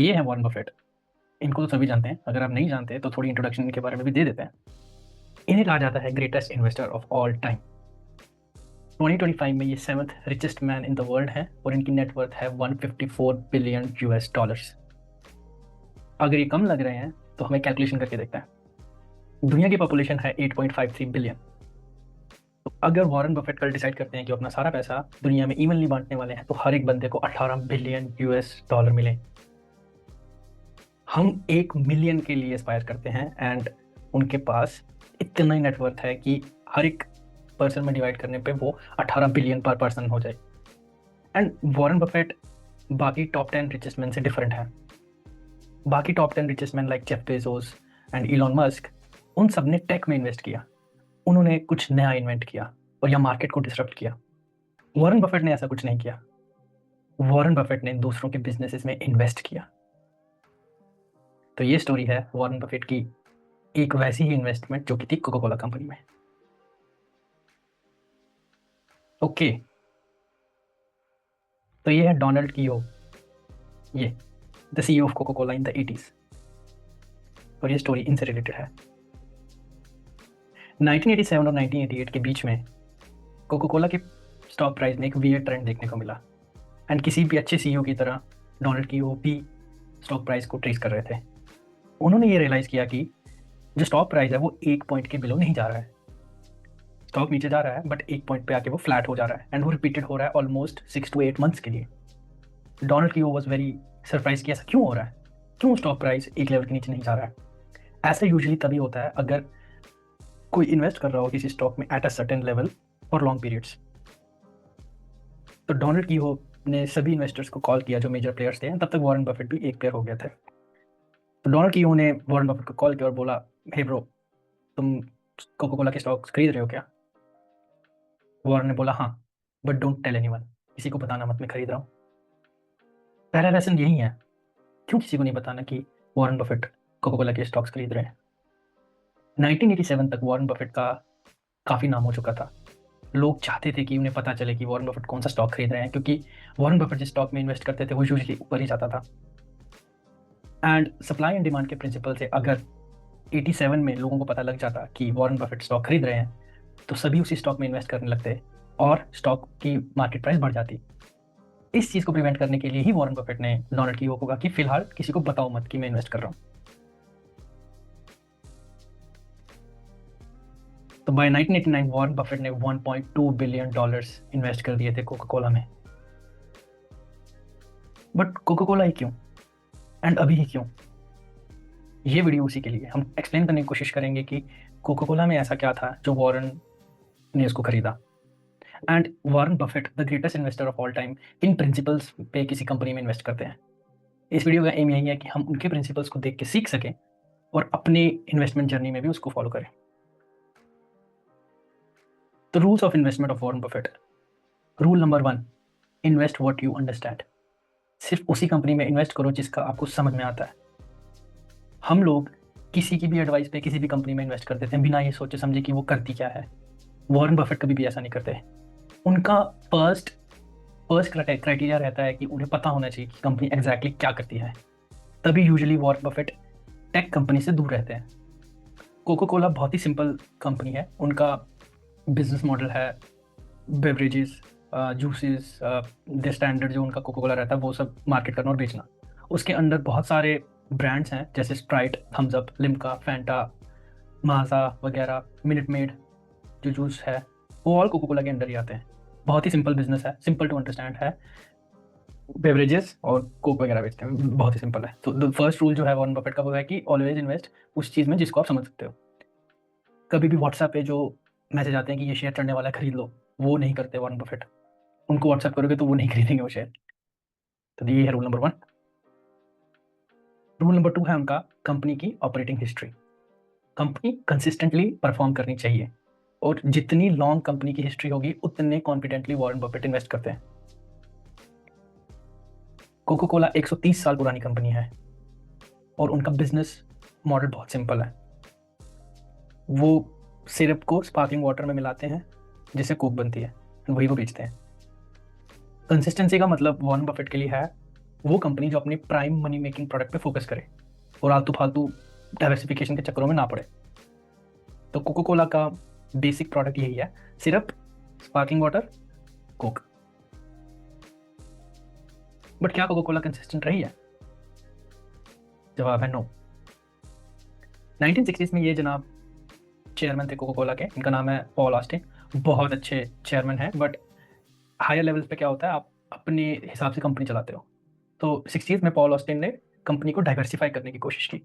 ये है Warren Buffett. इनको तो सभी जानते हैं, अगर आप नहीं जानते तो थोड़ी इंट्रोडक्शन इनके बारे में भी दे देते हैं। इन्हें कहा जाता है greatest investor of all time. 2025 में ये 7th richest man in the world है और इनकी नेटवर्थ है 154 बिलियन यूएस डॉलर्स। अगर ये कम लग रहे हैं तो हमें कैलकुलेशन करके देखते हैं। दुनिया की पॉपुलेशन है 8.53 बिलियन। तो अगर वॉरेन बफेट कल डिसाइड करते हैं कि अपना सारा पैसा दुनिया में इवनली बांटने वाले हैं तो हर एक बंदे को 18 बिलियन यूएस डॉलर मिले। हम 1 मिलियन के लिए एस्पायर करते हैं एंड उनके पास इतना ही नेटवर्थ है कि हर एक पर्सन में डिवाइड करने पे वो 18 बिलियन पर पर्सन हो जाए। एंड वॉरेन बफेट बाकी टॉप 10 रिचेस्ट मैन से डिफरेंट है। बाकी top 10 richest man like Jeff Bezos and Elon Musk, उन सब ने टेक में इन्वेस्ट किया। उन्होंने कुछ नया इन्वेंट किया और या मार्केट को डिसरप्ट किया। वॉरेन बफेट ने ऐसा कुछ नहीं किया। वॉरेन बफेट ने दूसरों के बिजनेसेस में इन्वेस्ट किया। तो ये स्टोरी है वॉरेन बफेट की एक वैसी ही इन्वेस्टमेंट जो कि थी कोका कोला कंपनी में। ओके, तो ये है डोनाल्ड कीओ, ये the CEO of Coca Cola in the 80s। और ये स्टोरी इनसे रिलेटेड है। 1987 और 1988 के बीच में कोका कोला के स्टॉक प्राइस में एक वियर्ड ट्रेंड देखने को मिला। एंड किसी भी अच्छे सीईओ की तरह डोनाल्ड कीओ भी स्टॉक प्राइस को ट्रेस कर रहे थे। उन्होंने ये रियलाइज़ किया कि जो स्टॉक प्राइस है वो 1 पॉइंट के बिलो नहीं जा रहा है। स्टॉक नीचे जा रहा है बट 1 पॉइंट पे आके वो फ्लैट हो जा रहा है एंड वो रिपीटेड हो रहा है ऑलमोस्ट 6 to 8 मंथ्स के लिए। डोनाल्ड कीओ वॉज वेरी सरप्राइज कि ऐसा क्यों हो रहा है, क्यों स्टॉक प्राइस एक लेवल के नीचे नहीं जा रहा है। ऐसा यूजुअली तभी होता है अगर कोई इन्वेस्ट कर रहा हो किसी स्टॉक में at a certain level for long periods. तो डोनाल्ड कीओ ने सभी इन्वेस्टर्स को कॉल किया जो मेजर प्लेयर्स थे, तब तक वॉरेन बफेट भी एक प्लेयर हो गए थे। तो डोनाल्ड कीओ ने वॉरेन बफेट को कॉल किया और बोला, हे ब्रो, तुम कोका कोला के स्टॉक्स खरीद रहे हो क्या? वॉरेन ने बोला हाँ, बट डोंट टेल एनीवन, किसी को बताना मत मैं खरीद रहा हूँ। पहला लेसन यही है, क्यों किसी को नहीं बताना कि वॉरेन बफेट कोका कोला के स्टॉक्स खरीद रहे हैं। 1987 तक वॉरेन बफेट का काफ़ी नाम हो चुका था। लोग चाहते थे कि उन्हें पता चले कि वॉरेन बफेट कौन सा स्टॉक खरीद रहे हैं, क्योंकि वॉरेन बफेट जिस स्टॉक में इन्वेस्ट करते थे वो यूजुअली ऊपर ही जाता था। एंड सप्लाई एंड डिमांड के प्रिंसिपल से अगर 87 में लोगों को पता लग जाता कि वॉरेन बफेट स्टॉक खरीद रहे हैं तो सभी उसी स्टॉक में इन्वेस्ट करने लगते और स्टॉक की मार्केट प्राइस बढ़ जाती। इस चीज़ को प्रिवेंट करने के लिए ही वॉरेन बफेट ने डोनाल्ड कीओ को कहा कि फिलहाल किसी को बताओ मत कि मैं इन्वेस्ट कर रहा हूँ। तो बाय 1989 वॉरेन बफेट ने 1.2 बिलियन डॉलर्स इन्वेस्ट कर दिए थे कोका कोला में। बट कोका कोला ही क्यों, एंड अभी ही क्यों? ये वीडियो उसी के लिए हम एक्सप्लेन करने की कोशिश करेंगे कि कोका कोला में ऐसा क्या था जो वॉरेन ने उसको खरीदा। And Warren Buffett the greatest investor of all time in principles पे किसी कंपनी में इन्वेस्ट करते हैं। इस वीडियो का एम यही है कि हम उनके प्रिंसिपल्स को देख के सीख सकें और अपने इन्वेस्टमेंट जर्नी में भी उसको फॉलो करें। The rules of investment of Warren Buffett. Rule number 1, invest what you understand. सिर्फ उसी कंपनी में इन्वेस्ट करो जिसका आपको समझ में आता है। हम लोग किसी की भी एडवाइस पे किसी भी कंपनी में इन्वेस्ट कर देते हैं बिना ये सोचे समझे कि वो करती क्या है। वॉरेन बफेट कभी भी ऐसा नहीं करते। उनका फर्स्ट फर्स्ट क्राइटेरिया रहता है कि उन्हें पता होना चाहिए कि कंपनी एग्जैक्टली क्या करती है। तभी usually Warren Buffett tech company से दूर रहते हैं। कोका कोला बहुत ही सिंपल कंपनी है। उनका बिजनेस मॉडल है बेवरेजेस, जूसेस, द स्टैंडर्ड जो उनका कोका कोला रहता है वो सब मार्केट करना और बेचना। उसके अंदर बहुत सारे ब्रांड्स हैं जैसे Sprite, Thums Up, Limca, Fanta, Maaza वगैरह, मिनट मेड जो जूस है वो ऑल कोका कोला के अंडर ही आते हैं। बहुत ही सिंपल बिजनेस है, सिंपल टू अंडरस्टैंड है। बेवरेजेस और कोक वगैरह बेचते हैं, बहुत ही सिंपल है। तो द फर्स्ट रूल जो है वॉरेन बफेट का वो है कि ऑलवेज इन्वेस्ट उस चीज़ में जिसको आप समझ सकते हो। कभी भी व्हाट्सएप पे जो मैसेज आते हैं कि ये शेयर चढ़ने वाला है खरीद लो, वो नहीं करते वॉरेन बफेट। उनको व्हाट्सएप करोगे तो वो नहीं खरीदेंगे वो शेयर। तो ये है रूल नंबर 1। रूल नंबर 2 है उनका कंपनी की operating history. Company consistently perform करनी चाहिए और जितनी लॉन्ग कंपनी की हिस्ट्री होगी उतने कॉन्फिडेंटली वॉरेन बफेट इन्वेस्ट करते हैं। कोका कोला 130 साल पुरानी कंपनी है और उनका बिजनेस मॉडल बहुत सिंपल है। वो सिरप को स्पार्कलिंग वाटर में मिलाते हैं जिससे कोक बनती है, वही वो बेचते हैं। कंसिस्टेंसी का मतलब वॉरेन बफेट के लिए है वो कंपनी जो अपने प्राइम मनी मेकिंग प्रोडक्ट पे फोकस करे और आलतू फालतू डाइवर्सिफिकेशन के चक्करों में ना पड़े। तो कोको कोला का बेसिक प्रोडक्ट यही है, syrup, sparkling water, Coke. But क्या कोको कोला कंसिस्टेंट रही है? जवाब है नो। 1960s में ये जनाब चेयरमैन थे कोको कोला के, इनका नाम है पॉल ऑस्टिन। बहुत अच्छे चेयरमैन हैं, बट हायर लेवल्स पे क्या होता है, आप अपने हिसाब से कंपनी चलाते हो। तो 60s में पॉल ऑस्टिन ने कंपनी को डाइवर्सिफाई करने की कोशिश की।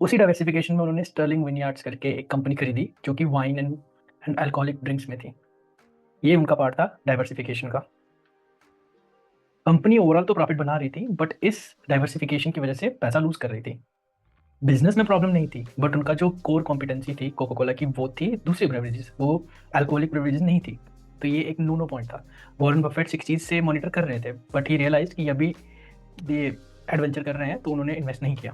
उसी डाइवर्सिफिकेशन में उन्होंने स्टर्लिंग विनयार्ड्स करके एक कंपनी खरीदी जो कि वाइन एंड अल्कोहलिक ड्रिंक्स में थी। ये उनका पार्ट था डाइवर्सिफिकेशन का। कंपनी ओवरऑल तो प्रॉफिट बना रही थी, बट इस डाइवर्सिफिकेशन की वजह से पैसा लूज कर रही थी। बिजनेस में प्रॉब्लम नहीं थी, बट उनका जो कोर कॉम्पिटेंसी थी कोको कोला की, वो थी दूसरी ब्रेवरेजेस, वो अल्कोहलिक ब्रेवरेजेस नहीं थी। तो ये एक नो पॉइंट था। वॉरेन बफेट 60s से मॉनिटर कर रहे थे, बट ही रियलाइज कि अभी ये एडवेंचर कर रहे हैं, तो उन्होंने इन्वेस्ट नहीं किया।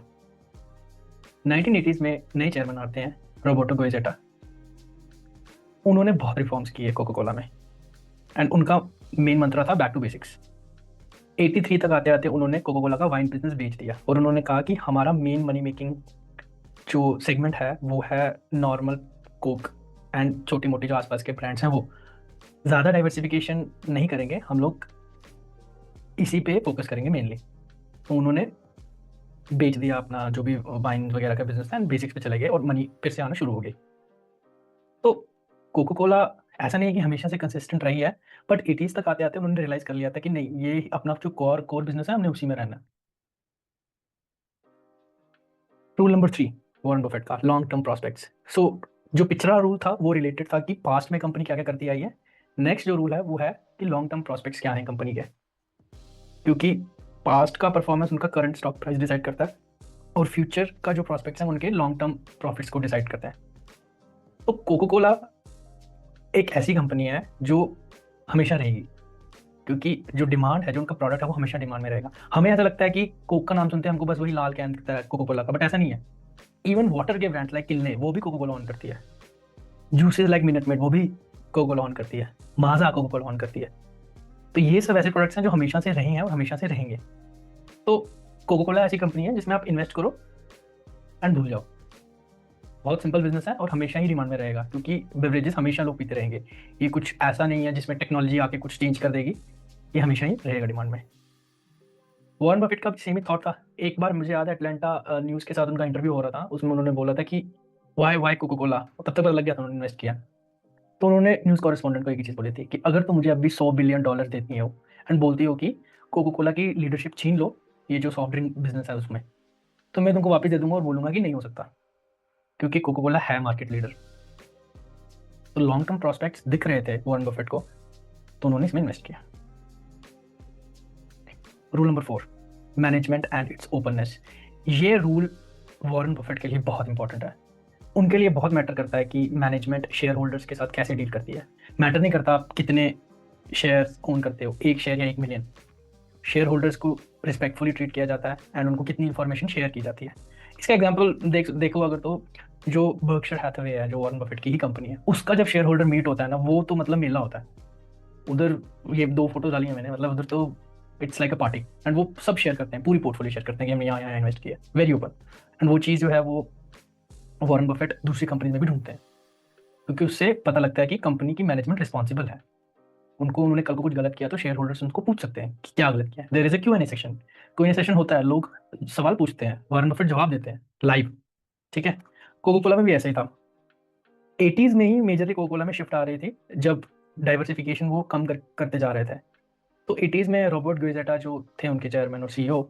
1980s में नए चेयरमैन आते हैं, रोबर्टो गोइजेटा। उन्होंने बहुत रिफॉर्म्स किए कोको कोला में, एंड उनका मेन मंत्र था बैक टू बेसिक्स। 83 तक आते आते उन्होंने कोको कोला का वाइन बिजनेस बेच दिया और उन्होंने कहा कि हमारा मेन मनी मेकिंग जो सेगमेंट है वो है नॉर्मल कोक एंड छोटी मोटी जो आसपास के ब्रांड्स हैं, वो ज़्यादा डाइवर्सिफिकेशन नहीं करेंगे, हम लोग इसी पे फोकस करेंगे मेनली। तो उन्होंने बेच दिया अपना जो भी वाइन वगैरह का बिजनेस था एंड बेसिक्स पे चले गए और मनी फिर से आना शुरू हो गई। तो कोको कोला ऐसा नहीं है कि हमेशा से कंसिस्टेंट रही है, बट 80s तक आते आते उन्होंने रियलाइज कर लिया था कि नहीं, ये अपना जो कोर बिजनेस है हमने उसी में रहना है। रूल नंबर 3 वॉरेन बफेट का, लॉन्ग टर्म प्रोस्पेक्ट्स। सो जो पिछला रूल था वो रिलेटेड था कि पास्ट में कंपनी क्या क्या करती आई है। नेक्स्ट जो रूल है वो है कि लॉन्ग टर्म प्रोस्पेक्ट्स क्या है कंपनी के, क्योंकि पास्ट का परफॉर्मेंस उनका करंट स्टॉक प्राइस डिसाइड करता है और फ्यूचर का जो प्रोस्पेक्ट्स हैं उनके लॉन्ग टर्म प्रॉफिट्स को डिसाइड करते हैं। तो कोको कोला एक ऐसी कंपनी है जो हमेशा रहेगी, क्योंकि जो डिमांड है, जो उनका प्रोडक्ट है, वो हमेशा डिमांड में रहेगा। हमें ऐसा लगता है कि कोक का नाम सुनते हैं हमको बस वही लाल कैन दिखता है कोको कोला का, बट ऐसा नहीं है। इवन वाटर के ब्रांड्स लाइक किल्ले, वो भी कोको कोला ऑन करती है। जूसेस लाइक मिनट मेड, वो भी कोको कोला ऑन करती है। माजा कोको कोला ऑन करती है। तो ये सब ऐसे प्रोडक्ट्स हैं जो हमेशा से रहे हैं और हमेशा से रहेंगे। तो कोको कोला ऐसी कंपनी है जिसमें आप इन्वेस्ट करो एंड भूल जाओ। बहुत सिंपल बिजनेस है और हमेशा ही डिमांड में रहेगा, क्योंकि बेवरेजेस हमेशा लोग पीते रहेंगे। ये कुछ ऐसा नहीं है जिसमें टेक्नोलॉजी आके कुछ चेंज कर देगी, ये हमेशा ही रहेगा डिमांड में। वॉरेन बफेट का सेम ही थॉट था। एक बार मुझे याद है अटलांटा न्यूज़ के साथ उनका इंटरव्यू हो रहा था, उसमें उन्होंने बोला था कि वाई कोको कोला, तब तक पता लग गया था उन्होंने इन्वेस्ट किया। तो उन्होंने न्यूज़ कॉरेस्पॉन्डेंट को एक ही चीज़ बोली थी कि अगर तुम मुझे अभी $100 बिलियन देती हो एंड बोलती हो कि कोको कोला की लीडरशिप छीन लो, ये जो सॉफ्ट ड्रिंक बिजनेस है उसमें, तो मैं तुमको वापस दे दूंगा और बोलूंगा कि नहीं हो सकता, क्योंकि कोको कोला है मार्केट लीडर। तो लॉन्ग टर्म प्रॉस्पेक्ट्स दिख रहे थे वॉरेन बफेट को, तो उन्होंने इसमें इन्वेस्ट किया। Rule number 4, management and it's openness. ये रूल वॉरेन बफेट के लिए बहुत इंपॉर्टेंट है। उनके लिए बहुत मैटर करता है कि मैनेजमेंट शेयर होल्डर्स के साथ कैसे डील करती है। मैटर नहीं करता आप कितने शेयर्स ओन करते हो, 1 शेयर या 1 मिलियन। शेयर होल्डर्स को रिस्पेक्टफुली ट्रीट किया जाता है एंड उनको कितनी इन्फॉर्मेशन शेयर की जाती है। इसका एग्जाम्पल देखो अगर, तो जो बर्कशायर हैथवे है, जो वॉरेन बफेट की ही कंपनी है, उसका जब शेयर होल्डर मीट होता है ना, वो तो मतलब मेला होता है उधर। ये 2 फोटो डाली हैं मैंने, मतलब उधर तो it's like a party. And वो सब शेयर करते हैं, पूरी पोर्टफोलियो शेयर करते हैं कि हमने यहाँ यहाँ इन्वेस्ट किया, वेरी ओपन। एंड वो चीज़ जो है वो वॉरेन बफेट दूसरी कंपनी में भी ढूंढते हैं, क्योंकि उससे पता लगता है कि कंपनी की मैनेजमेंट रिस्पॉन्सिबल है। उन्होंने कल को कुछ गलत किया तो शेयर होल्डर्स उनको पूछ सकते हैं कि क्या गलत किया है। There is a Q&A section. Q&A section होता है, लोग सवाल पूछते हैं, वॉरेन बफेट जवाब देते हैं लाइव। ठीक है, कोको कोला में भी ऐसा ही था। 80s में ही मेजरली कोको कोला में शिफ्ट आ रही थी, जब डाइवर्सिफिकेशन वो कम करते जा रहे थे। तो 80s में रॉबर्ट गुइजेटा जो थे उनके चेयरमैन और CEO,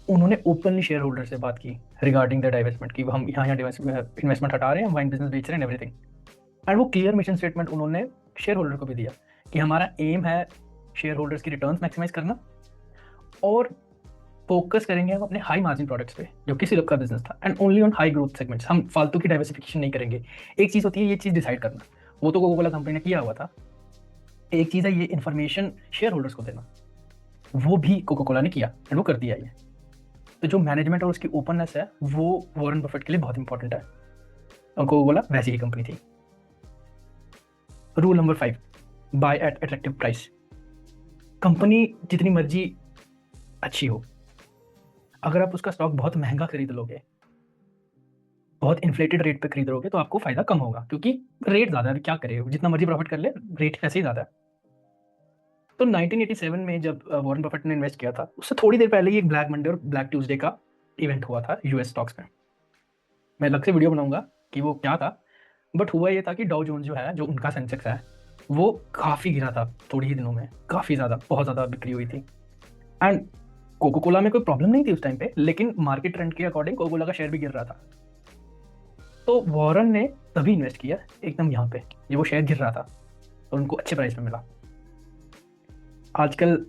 उन्होंने ओपनली शेयर होल्डर से बात की रिगार्डिंग द डाइवेस्टमेंट की, हम यहाँ इन्वेस्टमेंट हटा रहे हैं, वाइन बिजनेस बेच रहे हैं, एवरीथिंग। एंड वो क्लियर मिशन स्टेटमेंट उन्होंने शेयर होल्डर को भी दिया कि हमारा एम है शेयर होल्डर्स की रिटर्न्स मैक्सिमाइज करना, और फोकस करेंगे हम अपने हाई मार्जिन प्रोडक्ट्स पे, जो कि सिरप का बिजनेस था, and only on high growth segments. हम फालतू की डाइवर्सिफिकेशन नहीं करेंगे। एक चीज़ होती है ये चीज़ डिसाइड करना, वो तो कोको कोला कंपनी ने किया हुआ था। एक चीज़ है ये इन्फॉर्मेशन शेयर होल्डर्स को देना, वो भी कोको कोला ने किया एंड वो कर दिया ये। तो जो मैनेजमेंट और उसकी ओपननेस है वो वॉरेन बफेट के लिए बहुत इंपॉर्टेंट है, और कोको कोला वैसी ही कंपनी थी। Rule number 5, buy at attractive price. Company जितनी मर्जी अच्छी हो, अगर आप उसका स्टॉक बहुत महंगा खरीद लोगे, बहुत इन्फ्लेटेड रेट पे खरीद लोगे, तो आपको फायदा कम होगा, क्योंकि रेट ज़्यादा है, क्या करे, जितना मर्जी प्रॉफिट कर ले, रेट ऐसे ही ज़्यादा है। तो 1987 में जब वॉरेन बफेट ने इन्वेस्ट किया था, उससे थोड़ी देर पहले ही एक ब्लैक मंडे और ब्लैक ट्यूसडे का इवेंट हुआ था यूएस स्टॉक्स में। मैं अलग से वीडियो बनाऊंगा कि वो क्या था, बट हुआ ये था कि डाउ जोन्स जो है, जो उनका सेंसेक्स है, वो काफ़ी गिरा था थोड़ी ही दिनों में, काफ़ी ज़्यादा, बहुत ज़्यादा बिक्री हुई थी। एंड कोको कोला में कोई प्रॉब्लम नहीं थी उस टाइम पे, लेकिन मार्केट ट्रेंड के अकॉर्डिंग कोको कोला का शेयर भी गिर रहा था। तो वॉरेन ने तभी इन्वेस्ट किया एकदम यहाँ पे, ये वो शेयर गिर रहा था, तो उनको अच्छे प्राइस में मिला। आजकल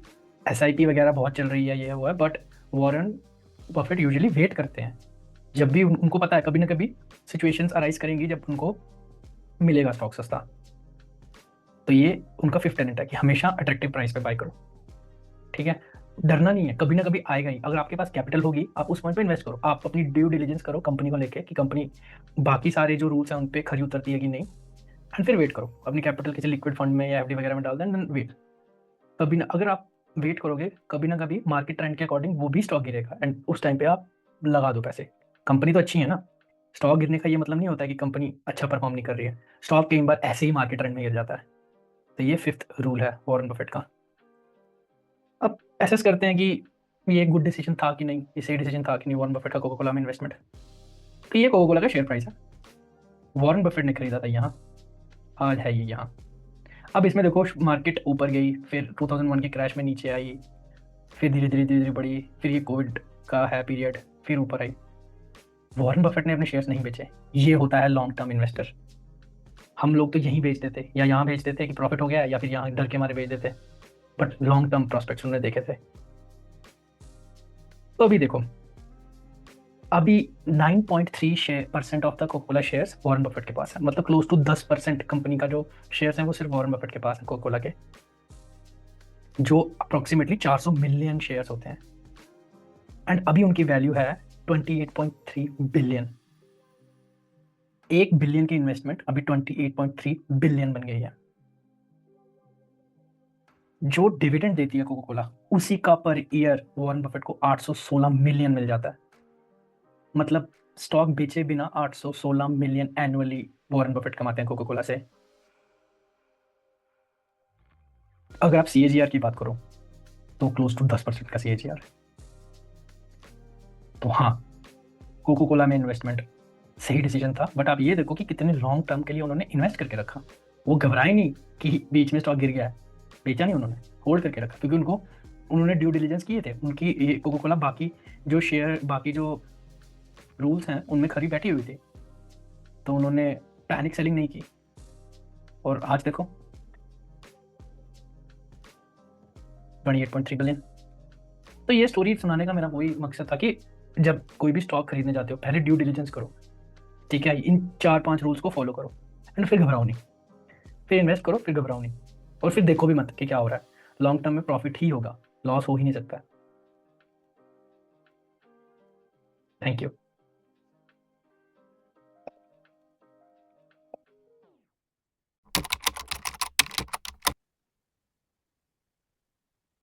SIP वगैरह बहुत चल रही है, ये वो है, but Warren Buffett usually wait करते हैं, जब भी उनको पता है कभी ना कभी सिचुएशंस अराइज करेंगी जब उनको मिलेगा स्टॉक सस्ता। तो ये उनका फिफ्थ टेनेंट है कि हमेशा अट्रैक्टिव प्राइस पे बाय करो, ठीक है। डरना नहीं है, कभी ना कभी आएगा ही। अगर आपके पास कैपिटल होगी, आप उस पॉइंट पे इन्वेस्ट करो, आप अपनी ड्यू डिलिजेंस करो कंपनी को लेके कि कंपनी बाकी सारे जो रूल्स हैं उन पे खरी उतरती है कि नहीं, एंड फिर वेट करो, अपनी कैपिटल किसी लिक्विड फंड में या FD वगैरह में डाल दें, देन वेट। कभी ना, अगर आप वेट करोगे, कभी ना कभी मार्केट ट्रेंड के अकॉर्डिंग वो भी स्टॉक गिरेगा, एंड उस टाइम पे आप लगा दो पैसे। कंपनी तो अच्छी है ना, स्टॉक गिरने का ये मतलब नहीं होता है कि कंपनी अच्छा परफॉर्म नहीं कर रही है, स्टॉक कई बार ऐसे ही मार्केट ट्रेंड में गिर जाता है। तो ये फिफ्थ रूल है वॉरेन बफेट का। अब एसेस करते हैं कि ये गुड डिसीजन था कि नहीं, ये सही डिसीजन था कि नहीं वॉरेन बफेट का कोको कोला में इन्वेस्टमेंट। तो ये कोको कोला का शेयर प्राइस है, वॉरेन बफेट ने खरीदा था यहाँ, आज है ये यहाँ। अब इसमें देखो मार्केट ऊपर गई, फिर 2001 के क्रैश में नीचे आई, फिर धीरे धीरे धीरे धीरे बढ़ी, फिर ये कोविड का है पीरियड, फिर ऊपर आई। वॉरेन बफेट ने अपने शेयर्स नहीं बेचे, ये होता है लॉन्ग टर्म इन्वेस्टर। हम लोग तो यहीं बेच देते या यहाँ बेच देते कि प्रॉफिट हो गया, या फिर यहाँ डर के मारे बेच देते, बट लॉन्ग टर्म प्रोस्पेक्ट्स उन्होंने देखे थे। तो अभी देखो, अभी 9.3% of the Coca Cola shares Warren Buffett के पास है, मतलब क्लोज टू 10% कंपनी का जो शेयर्स है वो सिर्फ वॉरेन बफेट के पास है कोको कोला के, जो अप्रोक्सीमेटली 400 मिलियन शेयर्स होते हैं। एंड अभी उनकी वैल्यू है 28.3 बिलियन। 1 बिलियन की इन्वेस्टमेंट अभी 28.3 बिलियन बन गई है। जो डिविडेंड देती है कोको कोला, उसी का पर ईयर वॉरेन बफेट को 816 मिलियन मिल जाता है। मतलब स्टॉक बेचे बिना 816 मिलियन एनुअली वॉरेन बफेट कमाते हैं कोको कोला से। अगर आप CAGR की बात करो तो क्लोज टू 10% का CAGR है। तो हाँ, कोको कोला में इन्वेस्टमेंट सही डिसीजन था, बट आप ये देखो कि कितने लॉन्ग टर्म के लिए उन्होंने इन्वेस्ट करके रखा। वो घबराए नहीं कि बीच में स्टॉक गिर गया है, बेचा नहीं उन्होंने, होल्ड करके रखा, क्योंकि उन्होंने ड्यू डिलिजेंस किए थे। उनकी ये कोको कोला बाकी जो शेयर, बाकी जो रूल्स हैं उनमें खरी बैठी हुई थी, तो उन्होंने पैनिक सेलिंग नहीं की। और आज देखो 28.3 बिलियन। तो ये स्टोरी सुनाने का मेरा वही मकसद था कि जब कोई भी स्टॉक खरीदने जाते हो, पहले ड्यू डिलिजेंस करो, ठीक है, इन 4-5 रूल्स को फॉलो करो, एंड फिर घबराओ नहीं, फिर इन्वेस्ट करो, फिर घबराओ नहीं, और फिर देखो भी मत कि क्या हो रहा है। लॉन्ग टर्म में प्रॉफिट ही होगा, लॉस हो ही नहीं सकता। Thank you.